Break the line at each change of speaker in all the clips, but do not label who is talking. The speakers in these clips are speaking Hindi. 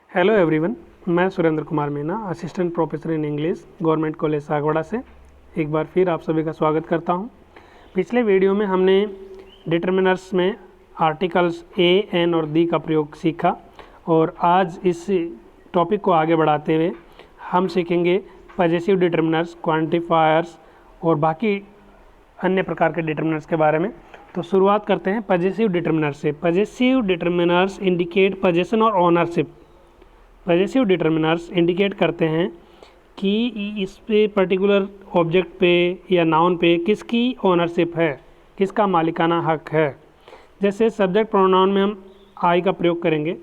हेलो एवरीवन, मैं Surendra Kumar Meena, assistant professor in English, government college Sagwara से एक बार फिर आप सभी का स्वागत करता हूं। पिछले वीडियो में हमने डिटर्मिनर्स में आर्टिकल्स ए, एन और दी का प्रयोग सीखा और आज इस टॉपिक को आगे बढ़ाते हुए हम सीखेंगे पजेसिव डिटर्मिनर्स, क्वांटिफायर्स और बाकी अन्य प्रकार के डिटर्मिनर्स के बारे में। तो शुरुआत करते हैं पजेसिव डिटर्मिनर से। पजेसिव डिटर्मिनर्स इंडिकेट पजेशन और ओनरशिप। पजेसिव डिटर्मिनर्स इंडिकेट करते हैं कि इस पे पर्टिकुलर ऑब्जेक्ट पे या नाउन पे किसकी ओनरशिप है, किसका मालिकाना हक है। जैसे सब्जेक्ट प्रोनाउन में हम आई का प्रयोग करेंगे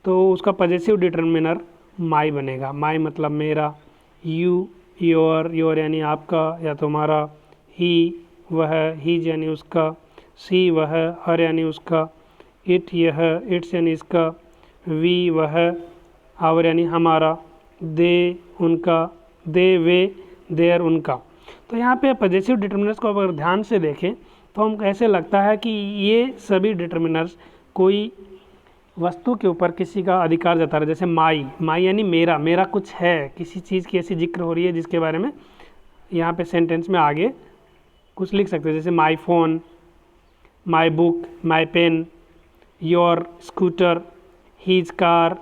तो उसका पजेसिव डिटर्मिनर माई बनेगा। माई मतलब मेरा, यू योर यानी आपका या तुम्हारा, ही वह, हीज यानी उसका, सी वह, हर यानी उसका, इट यह, इट्स यानी इसका, वी वह, आवर यानी हमारा, दे उनका, दे वे, देयर उनका। तो यहाँ पे पजेसिव डिटर्मिनर्स को अगर ध्यान से देखें तो हम ऐसे लगता है कि ये सभी डिटर्मिनर्स कोई वस्तु के ऊपर किसी का अधिकार जता रहा है। जैसे माई यानी मेरा, मेरा कुछ है, किसी चीज़ की ऐसी जिक्र हो रही है जिसके बारे में यहाँ पे सेंटेंस में आगे कुछ लिख सकते हैं। जैसे my phone, my book, my pen, your scooter, his car,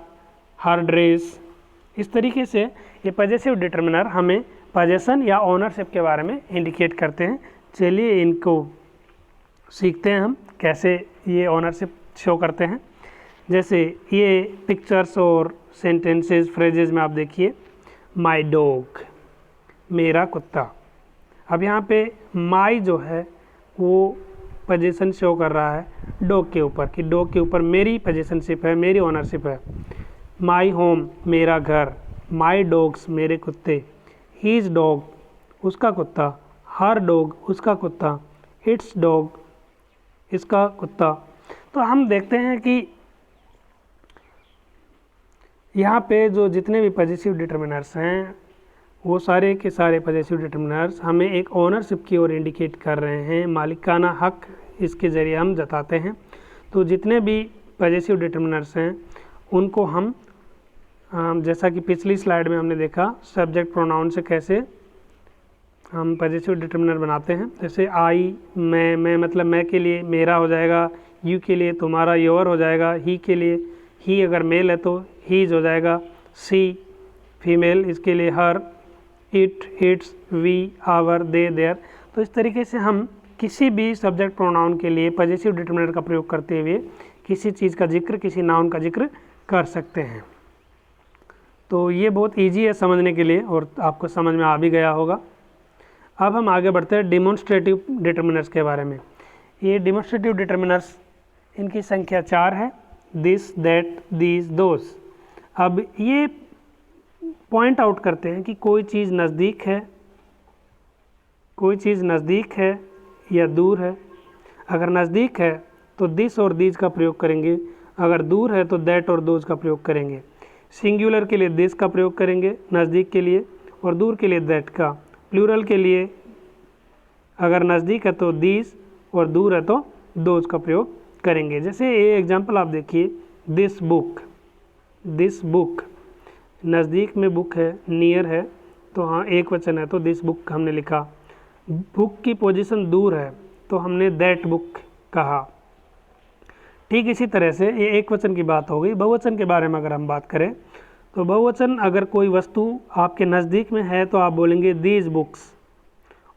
her dress. इस तरीके से ये पजेसिव डिटर्मिनर हमें पजेशन या ओनरशिप के बारे में इंडिकेट करते हैं। चलिए इनको सीखते हैं हम कैसे ये ओनरशिप शो करते हैं। जैसे ये पिक्चर्स और सेंटेंसेस, फ्रेजेस में आप देखिए, माई डॉग, मेरा कुत्ता। अब यहाँ पे माई जो है वो पजेशन शो कर रहा है डॉग के ऊपर, कि डॉग के ऊपर मेरी पजेशनशिप है, मेरी ओनरशिप है। माई होम, मेरा घर, माई डॉग्स, मेरे कुत्ते, हीज डॉग, उसका कुत्ता, हर डॉग, उसका कुत्ता, इट्स डॉग, इसका कुत्ता। तो हम देखते हैं कि यहाँ पे जो जितने भी पजेसिव डिटर्मिनर्स हैं वो सारे के सारे पजेसिव डिटर्मिनर्स हमें एक ओनरशिप की ओर इंडिकेट कर रहे हैं, मालिकाना हक इसके ज़रिए हम जताते हैं। तो जितने भी पजेसिव डिटर्मिनर्स हैं उनको हम जैसा कि पिछली स्लाइड में हमने देखा सब्जेक्ट प्रोनाउन से कैसे हम पजेसिव डिटर्मिनर बनाते हैं। जैसे आई, मैं मतलब मैं के लिए मेरा हो जाएगा, यू के लिए तुम्हारा, योर हो जाएगा, ही के लिए ही अगर मेल है तो हीज हो जाएगा, सी फीमेल इसके लिए her, it its, we our, they their. तो इस तरीके से हम किसी भी सब्जेक्ट प्रोनाउन के लिए पजेसिव डिटर्मिनर का प्रयोग करते हुए किसी चीज़ का जिक्र, किसी नाउन का जिक्र कर सकते हैं। तो ये बहुत इजी है समझने के लिए और आपको समझ में आ भी गया होगा। अब हम आगे बढ़ते हैं डिमॉन्स्ट्रेटिव डिटर्मिनर्स के बारे में। ये डिमॉन्स्ट्रेटिव डिटर्मिनर्स, इनकी संख्या 4 है, दिस, दैट, दीज, दोज। अब ये पॉइंट आउट करते हैं कि कोई चीज़ नज़दीक है, कोई चीज़ नज़दीक है या दूर है। अगर नज़दीक है तो दिस और दीज का प्रयोग करेंगे, अगर दूर है तो दैट और दोज का प्रयोग करेंगे। सिंगुलर के लिए दिस का प्रयोग करेंगे नज़दीक के लिए, और दूर के लिए दैट का। प्लूरल के लिए अगर नज़दीक है तो दीज और दूर है तो दोज का प्रयोग करेंगे। जैसे ये एग्जांपल आप देखिए, दिस बुक, दिस बुक, नज़दीक में बुक है, नियर है तो हाँ एक वचन है तो दिस बुक हमने लिखा। बुक की पोजीशन दूर है तो हमने दैट बुक कहा। ठीक इसी तरह से ये एक वचन की बात हो गई। बहुवचन के बारे में अगर हम बात करें तो बहुवचन, अगर कोई वस्तु आपके नज़दीक में है तो आप बोलेंगे दीज बुक्स,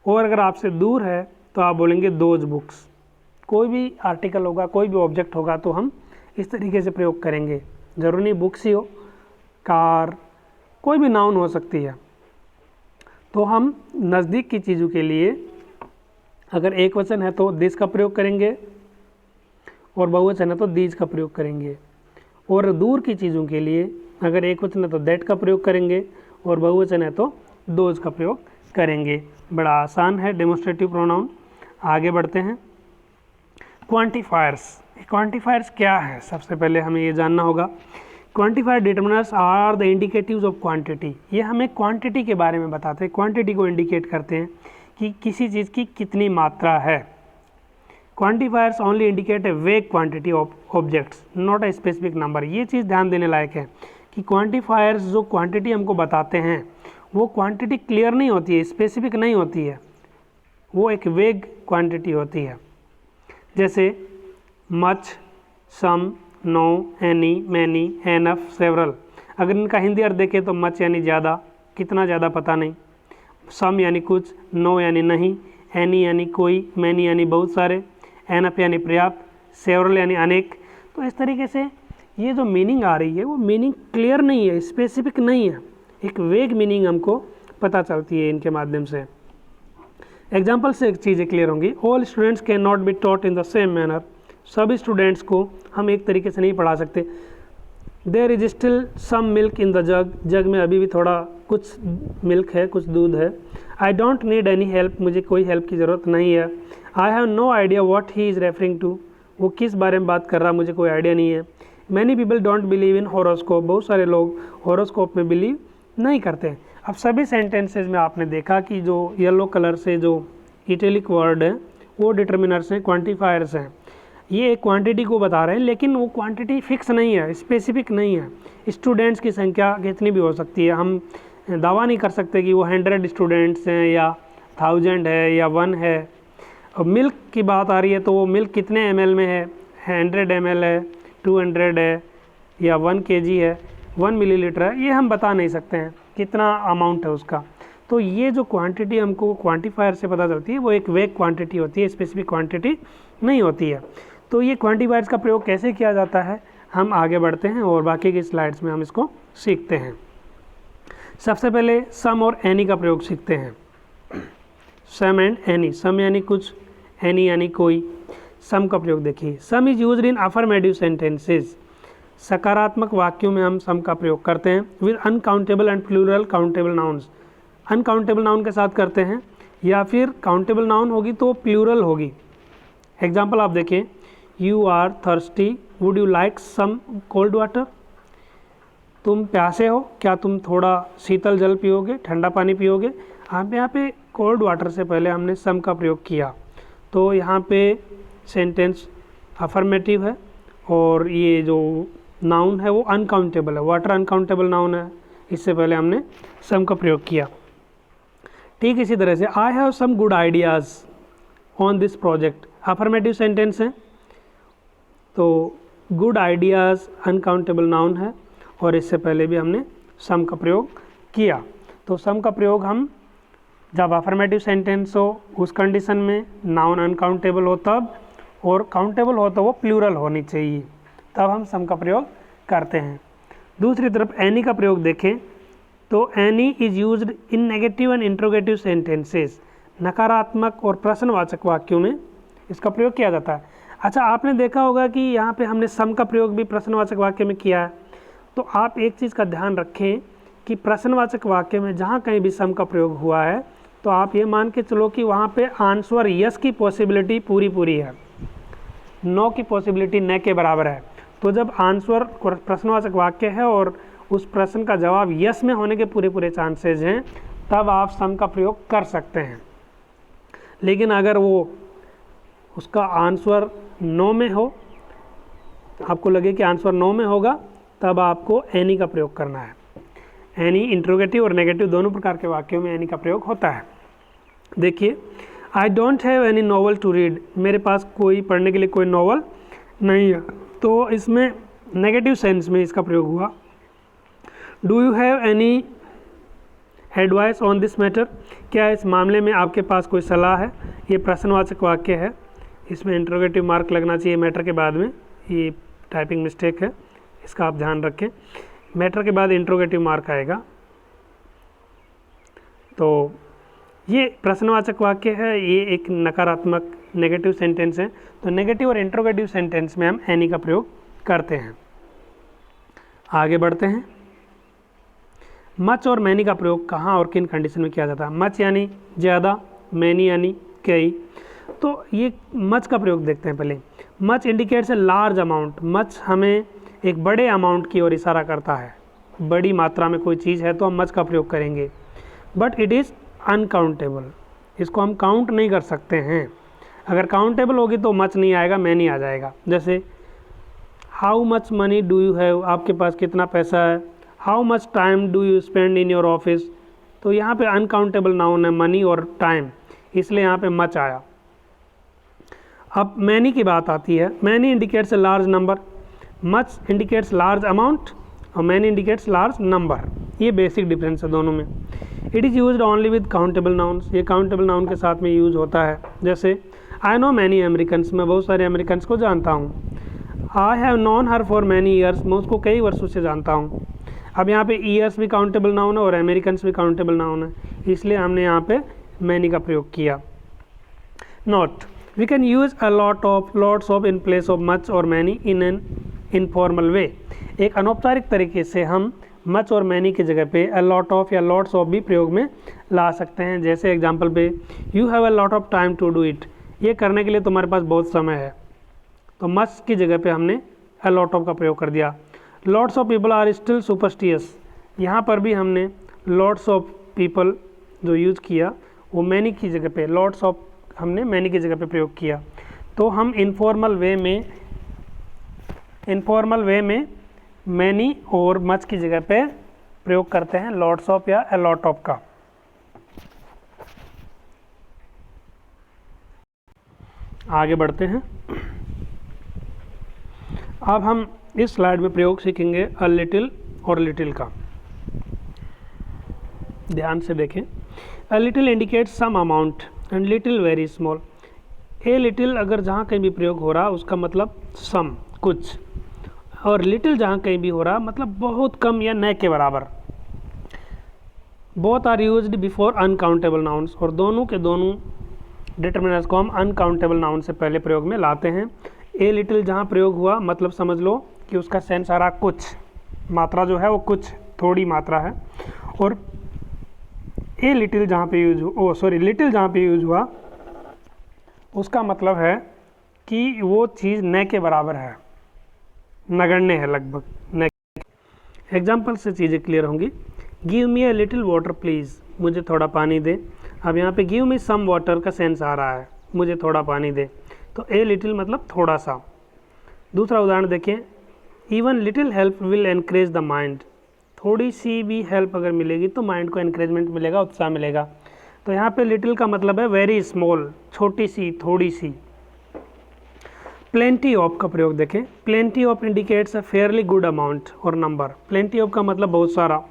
और अगर आपसे दूर है तो आप बोलेंगे दोज बुक्स। कोई भी आर्टिकल होगा, कोई भी ऑब्जेक्ट होगा तो हम इस तरीके से प्रयोग करेंगे। ज़रूरी नहीं बुक्स ही हो, कार, कोई भी नाउन हो सकती है। तो हम नज़दीक की चीज़ों के लिए अगर एक वचन है तो दिस का प्रयोग करेंगे और बहुवचन है तो दीज का प्रयोग करेंगे। और दूर की चीज़ों के लिए अगर एक वचन है तो दैट का प्रयोग करेंगे और बहुवचन है तो दोज का प्रयोग करेंगे। बड़ा आसान है डेमोन्स्ट्रेटिव प्रोनाउन। आगे बढ़ते हैं क्वांटिफायर्स। क्वांटिफायर्स क्या है, सबसे पहले हमें ये जानना होगा। Quantifier determiners are the indicatives of quantity. ये हमें क्वांटिटी के बारे में बताते हैं, क्वांटिटी को इंडिकेट करते हैं कि किसी चीज़ की कितनी मात्रा है। क्वांटिफायर्स ओनली इंडिकेट ए वेग quantity of objects, not a specific number. ये चीज़ ध्यान देने लायक है कि क्वांटिफायर्स जो क्वांटिटी हमको बताते हैं वो क्वांटिटी क्लियर नहीं होती है, स्पेसिफिक नहीं होती है, वो एक वेग क्वांटिटी होती है। जैसे much, some, no, any, many, enough, several. अगर इनका हिंदी अर्थ देखें तो मच यानी ज़्यादा, कितना ज़्यादा पता नहीं, सम यानी कुछ, नो यानी नहीं, एनी यानी कोई, मैनी यानी बहुत सारे, एनफ यानी पर्याप्त, सेवरल यानी अनेक। तो इस तरीके से ये जो मीनिंग आ रही है वो मीनिंग क्लियर नहीं है, स्पेसिफिक नहीं है, एक वेग मीनिंग हमको पता चलती है इनके माध्यम से। एग्जाम्पल से एक चीज़ें क्लियर होंगी। All students can not be taught in the same manner. सभी स्टूडेंट्स को हम एक तरीके से नहीं पढ़ा सकते। There is still some milk in the jug. Jug में अभी भी थोड़ा कुछ मिल्क है, कुछ दूध है। I don't need any help. मुझे कोई हेल्प की ज़रूरत नहीं है। I have no idea what he is referring to. वो किस बारे में बात कर रहा, मुझे कोई आइडिया नहीं है। Many people don't believe in horoscope. बहुत सारे लोग हॉरोस्कोप में बिलीव नहीं करते। अब सभी सेंटेंसेज में आपने देखा कि जो येलो कलर से जो इटैलिक वर्ड है वो डिटर्मिनर्स हैं, क्वांटिफायर्स हैं। ये एक क्वांटिटी को बता रहे हैं, लेकिन वो क्वांटिटी फिक्स नहीं है, स्पेसिफिक नहीं है। स्टूडेंट्स की संख्या कितनी भी हो सकती है, हम दावा नहीं कर सकते कि वो 100 स्टूडेंट्स हैं या 1000 है या 1 है। अब मिल्क की बात आ रही है तो वो मिल्क कितने ml में है, 100 ml है, 200 है या 1 kg है, 1 मिलीलीटर है, ये हम बता नहीं सकते हैं कितना अमाउंट है उसका। तो ये जो क्वांटिटी हमको क्वांटिफायर से पता चलती है वो एक वेग क्वांटिटी होती है, स्पेसिफिक क्वांटिटी नहीं होती है। तो ये क्वांटिफायर्स का प्रयोग कैसे किया जाता है हम आगे बढ़ते हैं और बाकी की स्लाइड्स में हम इसको सीखते हैं। सबसे पहले सम और एनी का प्रयोग सीखते हैं। सम एंड एनी। सम यानी कुछ, एनी यानी कोई। सम का प्रयोग देखिए। Some is used in affirmative sentences. सकारात्मक वाक्यों में हम सम का प्रयोग करते हैं। With uncountable and plural countable nouns. Uncountable noun के साथ करते हैं या फिर काउंटेबल नाउन होगी तो प्लूरल होगी। एग्जाम्पल आप देखिए। You are thirsty, would you like some cold water. तुम प्यासे हो, क्या तुम थोड़ा शीतल जल पियोगे, ठंडा पानी पियोगे। आप यहाँ पे कोल्ड वाटर से पहले हमने सम का प्रयोग किया, तो यहाँ पे सेंटेंस अफर्मेटिव है और ये जो नाउन है वो अनकाउंटेबल है। वाटर अनकाउंटेबल नाउन है, इससे पहले हमने सम का प्रयोग किया। ठीक इसी तरह से I have some good ideas on this project. Affirmative sentence है तो गुड आइडियाज़ अनकाउंटेबल नाउन है और इससे पहले भी हमने सम का प्रयोग किया। तो सम का प्रयोग हम जब अफर्मेटिव सेंटेंस हो उस कंडीशन में, नाउन अनकाउंटेबल हो तब, और काउंटेबल हो तो वो प्लूरल होनी चाहिए, तब हम सम का प्रयोग करते हैं। दूसरी तरफ एनी का प्रयोग देखें तो any is used in negative and interrogative sentences. नकारात्मक और प्रश्नवाचक वाक्यों में इसका प्रयोग किया जाता है। अच्छा, आपने देखा होगा कि यहाँ पे हमने सम का प्रयोग भी प्रश्नवाचक वाक्य में किया है। तो आप एक चीज़ का ध्यान रखें कि प्रश्नवाचक वाक्य में जहाँ कहीं भी सम का प्रयोग हुआ है तो आप ये मान के चलो कि वहाँ पे आंसर यस की पॉसिबिलिटी पूरी है, नो की पॉसिबिलिटी न के बराबर है। तो जब आंसर प्रश्नवाचक वाक्य है और उस प्रश्न का जवाब यस में होने के पूरे चांसेस हैं, तब आप सम का प्रयोग कर सकते हैं। लेकिन अगर वो उसका आंसर नो में हो, आपको लगे कि आंसर नो में होगा, तब आपको एनी का प्रयोग करना है। एनी इंट्रोगेटिव और नेगेटिव दोनों प्रकार के वाक्यों में एनी का प्रयोग होता है। देखिए, I don't have any novel to read. मेरे पास कोई पढ़ने के लिए कोई नॉवल नहीं है, तो इसमें नेगेटिव सेंस में इसका प्रयोग हुआ। Do you have any advice on this matter. क्या इस मामले में आपके पास कोई सलाह है। ये प्रश्नवाचक वाक्य है, इसमें इंट्रोगेटिव मार्क लगना चाहिए मैटर के बाद में, ये टाइपिंग मिस्टेक है, इसका आप ध्यान रखें। मैटर के बाद इंट्रोगेटिव मार्क आएगा। तो ये प्रश्नवाचक वाक्य है, ये एक नकारात्मक नेगेटिव सेंटेंस है। तो नेगेटिव और इंट्रोगेटिव सेंटेंस में हम एनी का प्रयोग करते हैं। आगे बढ़ते हैं। मच और मैनी का प्रयोग कहाँ और किन कंडीशन में किया जाता है। मच यानी ज़्यादा, मैनी यानी कई। तो ये मच का प्रयोग देखते हैं पहले। Much indicates a large amount. Much हमें एक बड़े अमाउंट की ओर इशारा करता है। बड़ी मात्रा में कोई चीज़ है तो हम मच का प्रयोग करेंगे। But it is uncountable. इसको हम काउंट नहीं कर सकते हैं। अगर काउंटेबल होगी तो मच नहीं आएगा, मैनी आ जाएगा। जैसे how much money do you have. आपके पास कितना पैसा है। How much time do you spend in your office, तो यहाँ पे अनकाउंटेबल नाउन है मनी और टाइम, इसलिए यहाँ पे मच आया। अब मैनी की बात आती है। Many indicates a large number, much indicates large amount और मैनी इंडिकेट्स लार्ज नंबर। ये बेसिक डिफरेंस है दोनों में। It is used only with countable nouns, ये काउंटेबल नाउन के साथ में यूज होता है। जैसे आई नो मैनी अमेरिकन्स, मैं बहुत सारे अमेरिकन्स को जानता हूँ। I have non her for many years, मैं उसको कई वर्षों से जानता हूँ। अब यहाँ पे ईयर्स भी काउंटेबल नाउन है और अमेरिकन्स भी काउंटेबल नाउन है, इसलिए हमने यहाँ पे मैनी का प्रयोग किया। Note, we can use a lots of in place of much और many in an informal way. एक अनौपचारिक तरीके से हम मच और मैनी की जगह पे अ लॉट ऑफ या लॉट्स ऑफ भी प्रयोग में ला सकते हैं। जैसे एग्जांपल पे you have a lot of time to do it, ये करने के लिए तुम्हारे पास बहुत समय है, तो मच की जगह पे हमने अ लॉट ऑफ का प्रयोग कर दिया। Lots of people are still superstitious, यहाँ पर भी हमने लॉट्स ऑफ पीपल जो यूज़ किया वो मैनी की जगह पे, लॉट्स ऑफ हमने मैनी की जगह पे प्रयोग किया। तो हम इनफॉर्मल वे में मैनी और मच की जगह पे प्रयोग करते हैं लॉट्स ऑफ या अ लॉट ऑफ का। आगे बढ़ते हैं। अब हम इस स्लाइड में प्रयोग सीखेंगे अ लिटिल और लिटिल का। ध्यान से देखें। A little indicates some amount and little very small. A little अगर जहाँ कहीं भी प्रयोग हो रहा उसका मतलब सम कुछ, और लिटिल जहाँ कहीं भी हो रहा मतलब बहुत कम या न के बराबर। Both are used before uncountable nouns, और दोनों के दोनों डिटरमिनर्स को हम अनकाउंटेबल नाउन से पहले प्रयोग में लाते हैं। ए लिटिल जहाँ प्रयोग हुआ मतलब समझ लो कि उसका सेंस आ रहा कुछ, मात्रा जो है वो कुछ थोड़ी मात्रा है। और ए लिटिल जहाँ पे लिटिल जहाँ पे यूज हुआ उसका मतलब है कि वो चीज़ न के बराबर है, नगण्य है लगभग न। एग्जाम्पल से चीज़ें क्लियर होंगी। Give me a little water please, मुझे थोड़ा पानी दे। अब यहाँ पे गिव मी सम वाटर का सेंस आ रहा है, मुझे थोड़ा पानी दे, तो ए लिटिल मतलब थोड़ा सा। दूसरा उदाहरण देखें, even little help will encourage the mind, थोड़ी सी भी हेल्प अगर मिलेगी तो माइंड को एनकरेजमेंट मिलेगा, उत्साह मिलेगा। तो यहाँ पे लिटिल का मतलब है वेरी स्मॉल, छोटी सी, थोड़ी सी। प्लेंटी ऑफ का प्रयोग देखें। Plenty of indicates a fairly good amount और नंबर। प्लेंटी ऑफ का मतलब बहुत सारा।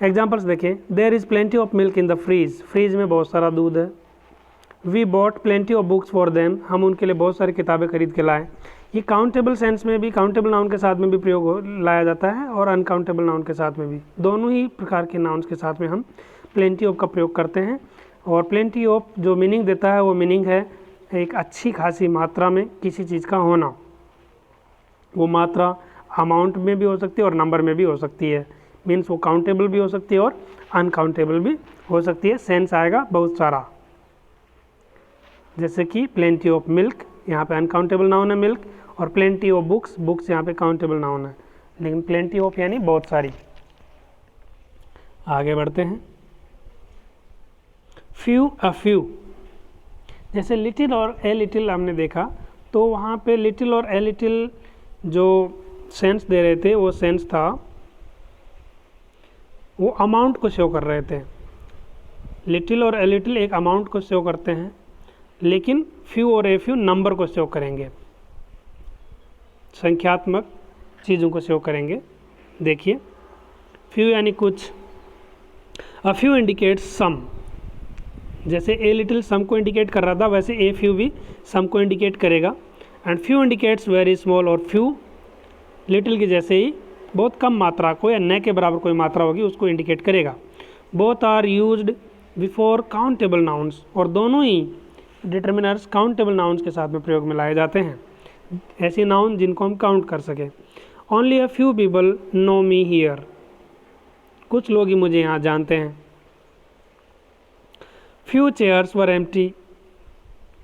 एग्जाम्पल्स देखें, there is plenty of milk in the fridge, fridge में बहुत सारा दूध है। We bought plenty of books for them, हम उनके लिए बहुत सारी किताबें खरीद के लाए। ये काउंटेबल सेंस में भी, काउंटेबल नाउन के साथ में भी प्रयोग लाया जाता है और अनकाउंटेबल नाउन के साथ में भी, दोनों ही प्रकार के नाउन्स के साथ में हम प्लेंटी ऑफ का प्रयोग करते हैं। और प्लेंटी ऑफ जो मीनिंग देता है वो मीनिंग है एक अच्छी खासी मात्रा में किसी चीज़ का होना। वो मात्रा अमाउंट में भी हो सकती है और नंबर में भी हो सकती है, मीन्स वो काउंटेबल भी हो सकती है और अनकाउंटेबल भी हो सकती है। सेंस आएगा बहुत सारा, जैसे कि प्लेंटी ऑफ मिल्क, यहाँ पे अनकाउंटेबल नाउन है मिल्क, और प्लेंटी ऑफ बुक्स, बुक्स यहाँ पे काउंटेबल नाउन है, लेकिन प्लेंटी ऑफ यानी बहुत सारी। आगे बढ़ते हैं। फ्यू अ फ्यू, जैसे लिटिल और ए लिटिल हमने देखा, तो वहाँ पे लिटिल और ए लिटिल जो सेंस दे रहे थे वो सेंस था, वो अमाउंट को शो कर रहे थे। लिटिल और ए लिटिल एक अमाउंट को शो करते हैं, लेकिन फ्यू और ए फ्यू नंबर को शो करेंगे, संख्यात्मक चीज़ों को शो करेंगे। देखिए, फ्यू यानी कुछ। अ फ्यू इंडिकेट्स सम, जैसे ए लिटिल सम को इंडिकेट कर रहा था वैसे ए फ्यू भी सम को इंडिकेट करेगा। And few indicates very small, और फ्यू लिटिल की जैसे ही बहुत कम मात्रा को या न के बराबर कोई मात्रा होगी उसको इंडिकेट करेगा। Both are used before countable nouns, और दोनों ही डिटर्मिनर्स काउंटेबल नाउन्स के साथ में प्रयोग में लाए जाते हैं, ऐसे नाउन जिनको हम काउंट कर सकें। Only a few people know me here, कुछ लोग ही मुझे यहाँ जानते हैं। फ्यू चेयर्स वर एम्प्टी,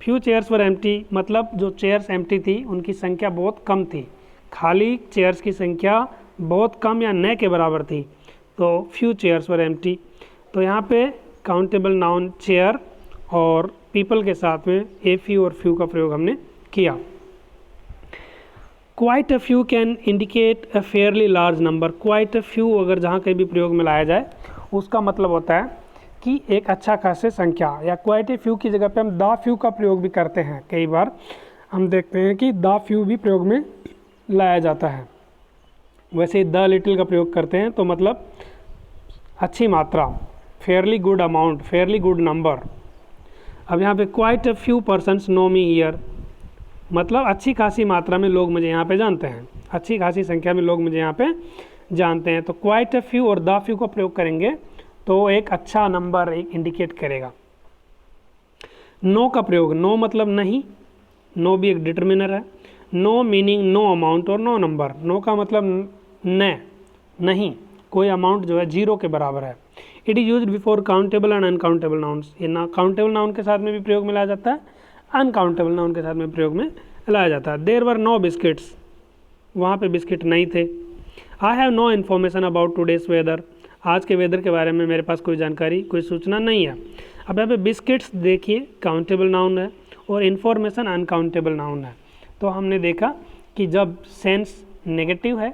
फ्यू चेयर्स वर एम्प्टी मतलब जो चेयर्स एम्प्टी थी उनकी संख्या बहुत कम थी, खाली चेयर्स की संख्या बहुत कम या न के बराबर थी, तो फ्यू चेयर्स वर एम्प्टी। तो यहाँ पे काउंटेबल नाउन चेयर और पीपल के साथ में ए फ्यू और फ्यू का प्रयोग हमने किया। Quite a few can indicate a fairly large number. Quite a few अगर जहाँ कहीं भी प्रयोग में लाया जाए उसका मतलब होता है कि एक अच्छा खासे संख्या, या क्वाइट ए फ्यू की जगह पे हम द फ्यू का प्रयोग भी करते हैं। कई बार हम देखते हैं कि द फ्यू भी प्रयोग में लाया जाता है। वैसे द लिटिल का प्रयोग करते हैं तो मतलब अच्छी मात्रा, fairly good amount, fairly good number. अब यहाँ पे quite a few persons know me here, मतलब अच्छी खासी मात्रा में लोग मुझे यहाँ पे जानते हैं, अच्छी खासी संख्या में लोग मुझे यहाँ पे जानते हैं। तो क्वाइट अ फ्यू और द फ्यू का प्रयोग करेंगे तो एक अच्छा नंबर एक इंडिकेट करेगा। नो का प्रयोग, नो मतलब नहीं, नो भी एक डिटर्मिनर है। नो मीनिंग नो अमाउंट और नो नंबर। नो का मतलब नहीं, कोई अमाउंट जो है जीरो के बराबर है। It is use before countable and uncountable nouns. ये ना काउंटेबल नाउन के साथ में भी प्रयोग में लाया जाता है, अनकाउंटेबल नाउन के साथ में प्रयोग में लाया जाता है। देयर वर नो बिस्किट्स, वहाँ पे बिस्किट नहीं थे। I have no information about today's weather, आज के वेदर के बारे में मेरे पास कोई जानकारी, कोई सूचना नहीं है। अब यहाँ पे बिस्किट्स देखिए काउंटेबल नाउन है और इन्फॉर्मेशन अनकाउंटेबल नाउन है। तो हमने देखा कि जब सेंस नेगेटिव है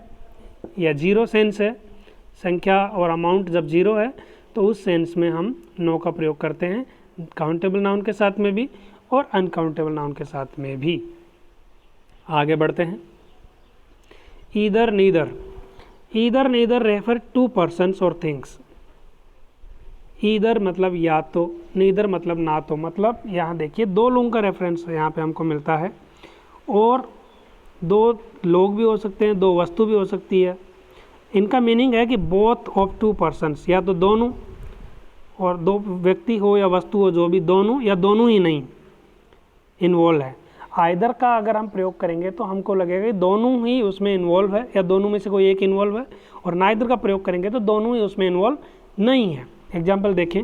या जीरो सेंस है, संख्या और अमाउंट जब जीरो है, तो उस सेंस में हम नो का प्रयोग करते हैं, काउंटेबल नाउन के साथ में भी और अनकाउंटेबल नाउन के साथ में भी। आगे बढ़ते हैं। Either neither, either neither refer to persons और थिंग्स। ईदर मतलब या तो, नीदर मतलब ना तो, मतलब यहाँ देखिए दो लोगों का रेफरेंस यहाँ पे हमको मिलता है, और दो लोग भी हो सकते हैं, दो वस्तु भी हो सकती है। इनका मीनिंग है कि बोथ ऑफ टू पर्सन्स, या तो दोनों, और दो व्यक्ति हो या वस्तु हो, जो भी, दोनों या दोनों ही नहीं इन्वॉल्व है। आइदर का अगर हम प्रयोग करेंगे तो हमको लगेगा कि दोनों ही उसमें इन्वॉल्व है या दोनों में से कोई एक इन्वॉल्व है, और नाइदर का प्रयोग करेंगे तो दोनों ही उसमें इन्वॉल्व नहीं है। एग्जाम्पल देखें,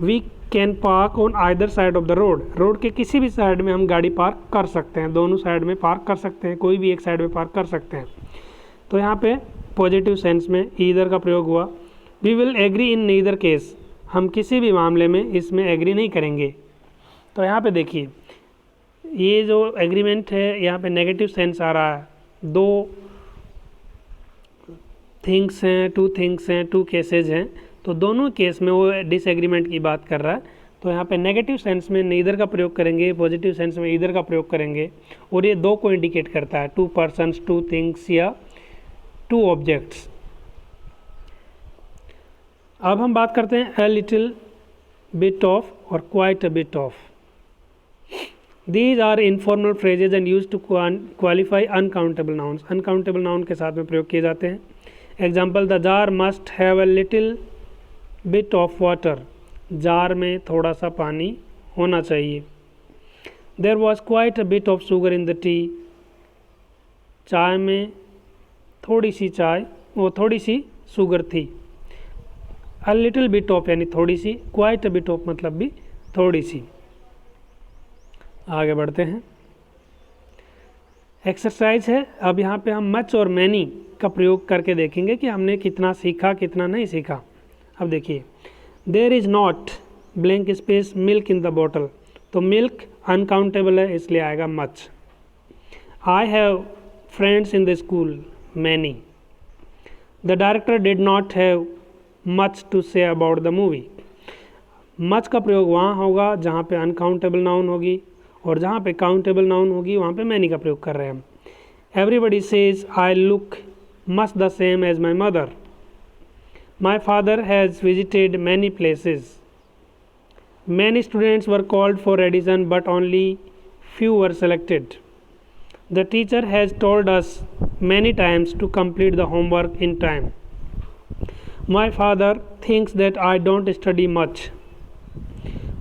we can park on either side of the road, road के किसी भी साइड में हम गाड़ी पार्क कर सकते हैं, दोनों साइड में पार्क कर सकते हैं, कोई भी एक साइड में पार्क कर सकते हैं। तो यहाँ पे पॉजिटिव सेंस में ईदर का प्रयोग हुआ। We will agree in neither case, हम किसी भी मामले में इसमें एग्री नहीं करेंगे। तो यहाँ पे देखिए ये जो एग्रीमेंट है यहाँ पे नेगेटिव सेंस आ रहा है, दो थिंग्स हैं, टू थिंग्स हैं, टू केसेज हैं, तो दोनों केस में वो डिसएग्रीमेंट की बात कर रहा है। तो यहाँ पे नेगेटिव सेंस में नीदर का प्रयोग करेंगे, पॉजिटिव सेंस में ईदर का प्रयोग करेंगे, और ये दो को इंडिकेट करता है, टू पर्सन्स, टू थिंग्स या टू ऑब्जेक्ट्स। अब हम बात करते हैं अ लिटिल बिट ऑफ और quite a bit of. These are informal phrases and used to qualify uncountable nouns. Uncountable noun के साथ में प्रयोग किए जाते हैं। Example, the jar must have a little bit of water. Jar में थोड़ा सा पानी होना चाहिए। There was quite a bit of sugar in the tea. चाय में थोड़ी सी थोड़ी सी शुगर थी। A little bit of यानी थोड़ी सी, quite a bit of मतलब भी थोड़ी सी। आगे बढ़ते हैं। एक्सरसाइज है। अब यहाँ पे हम मच और मैनी का प्रयोग करके देखेंगे कि हमने कितना सीखा कितना नहीं सीखा। अब देखिए, there is not blank space milk in the bottle, तो मिल्क अनकाउंटेबल है इसलिए आएगा much. I have friends in the school, many. The director did not have much to say about the movie. Much का प्रयोग वहाँ होगा जहाँ पे अनकाउंटेबल नाउन होगी, और जहाँ पे काउंटेबल नाउन होगी वहाँ पे मैनी का प्रयोग कर रहे हैं हम। Everybody says I look much the same as my mother. My father has visited many places. Many students were called for audition but only few were selected. The teacher has told us many times to complete the homework in time. My father thinks that I don't study much.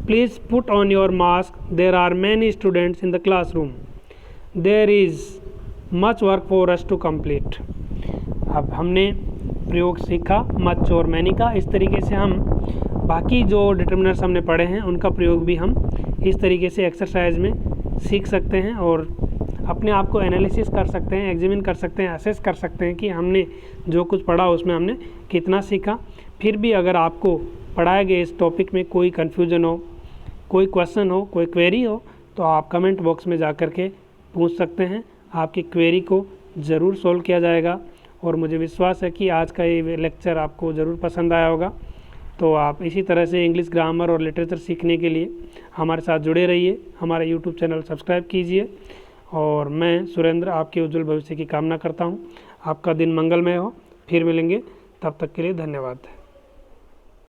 Please put on your mask. There are many students in the classroom. There is much work for us to complete. अब हमने प्रयोग सीखा मच और मैनी का। इस तरीके से हम बाकी जो डिटर्मिनर्स हमने पढ़े हैं उनका प्रयोग भी हम इस तरीके से एक्सरसाइज में सीख सकते हैं और अपने आप को एनालिसिस कर सकते हैं, एग्जामिन कर सकते हैं, असेस कर सकते हैं कि हमने जो कुछ पढ़ा उसमें हमने कितना सीखा। फिर भी अगर आपको पढ़ाए गए इस टॉपिक में कोई कन्फ्यूज़न हो, कोई क्वेश्चन हो, कोई क्वेरी हो, तो आप कमेंट बॉक्स में जा कर के पूछ सकते हैं। आपकी क्वेरी को ज़रूर सॉल्व किया जाएगा। और मुझे विश्वास है कि आज का ये लेक्चर आपको ज़रूर पसंद आया होगा। तो आप इसी तरह से इंग्लिश ग्रामर और लिटरेचर सीखने के लिए हमारे साथ जुड़े रहिए। हमारा यूट्यूब चैनल सब्सक्राइब कीजिए। और मैं सुरेंद्र आपके उज्जवल भविष्य की कामना करता हूँ। आपका दिन मंगलमय हो। फिर मिलेंगे, तब तक के लिए धन्यवाद।